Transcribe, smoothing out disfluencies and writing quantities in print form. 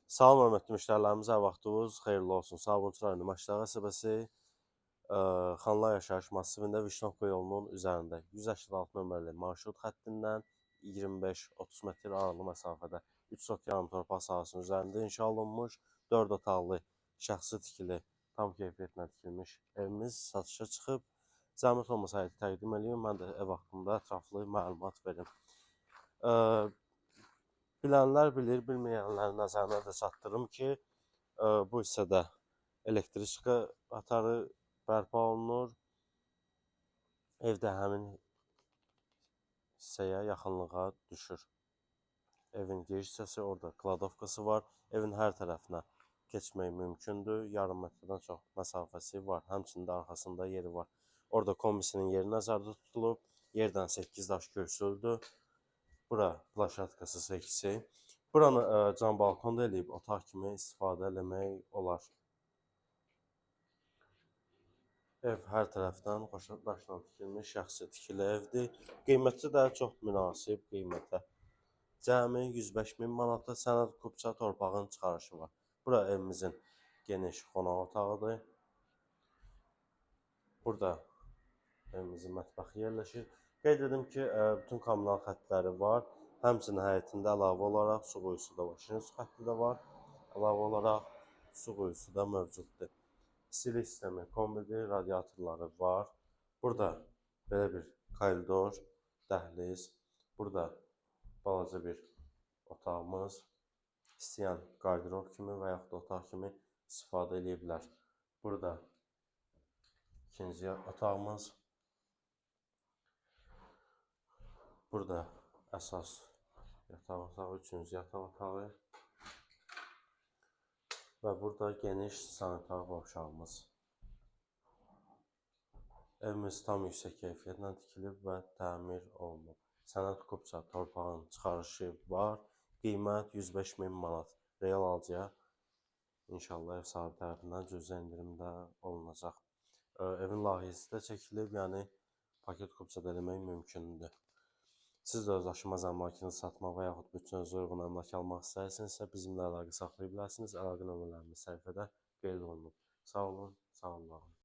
Salam hörmətli müştərilərimiz, hər vaxtınız xeyirli olsun. Sabunçu rayonu Maçlar qəsəbəsi Xanlar Yaşayış massivində Vişnovka yolunun üzərində 186 nömrəli marşrut xəttindən 25-30 metr aralı məsafədə 3 sot yarım torpaq sahəsinin üzərində inşa olunmuş 4 otaqlı şəxsi tikili tam keyfiyyətlə tikilmiş evimiz satışa çıxıb. Zəhmət olmasaydı təqdim edeyim, mən də ev haqqında ətraflı məlumat verim. Bilənlər bilir, bilməyənlərin nəzərinə də çatdırım ki, bu hissədə elektrika qatarı bərpa olunur. Evdə həmin hissəyə yaxınlığa düşür. Evin giriş hissəsi, orada kladovkası var. Evin hər tərəfinə keçmək mümkündür. Yarım metrdən çox məsafəsi var. Həmçinin də arxasında yeri var. Orada komisinin yeri nəzərdə tutulub. Yerdən 8 daş görsüldür. Bura plaşatkası seksisi. Buranı cam balkon da eləyib, otaq kimi istifadə eləmək olar. Ev hər tərəfdən daşla tikilmiş şəxsi tikili evdir. Qiyməti də çox münasib qiymətə. Cəmi 105 min manata sənəd kubça torpağın çıxarışı var. Bura evimizin geniş qonaq otağıdır. Burada evimizin mətbəxi yerləşir. Qeyd edim ki, bütün kommunal xəttləri var. Həmçinin həyətində əlavə olaraq su quyusu da var. Şirin su xətti də var. Əlavə olaraq su quyusu da mövcuddur. İstilik sistemi, kombidir, radiatorları var. Burada belə bir koridor, dəhliz. Burada balaca bir otağımız. İstəyən qardirob kimi və yaxud da otaq kimi istifadə edə bilər. Burada ikinci otağımız. Burada əsas yataq otağı, üçüncü yataq otağı və burada geniş sanitar qovşağımız. Evimiz tam yüksək keyfiyyətlə tikilib və təmir olunub. Sənəd kubça torpağın çıxarışı var. Qiymət 105 min manat. Real alıcıya inşallah ev sahibi tərəfindən cüzi endirimdə olunacaq. Evin layihəsi də çəkilib, yəni paket kubça da eləmək mümkündür. Siz də öz daşınmaz əmlakınızı satmaq və yaxud bütçənizə uyğun əmlak almaq istəyirsinizsə bizimlə əlaqə saxlaya bilərsiniz. Əlaqə nömrələrimiz səhifədə qeyd olunub. Sağ olun, sağ olun.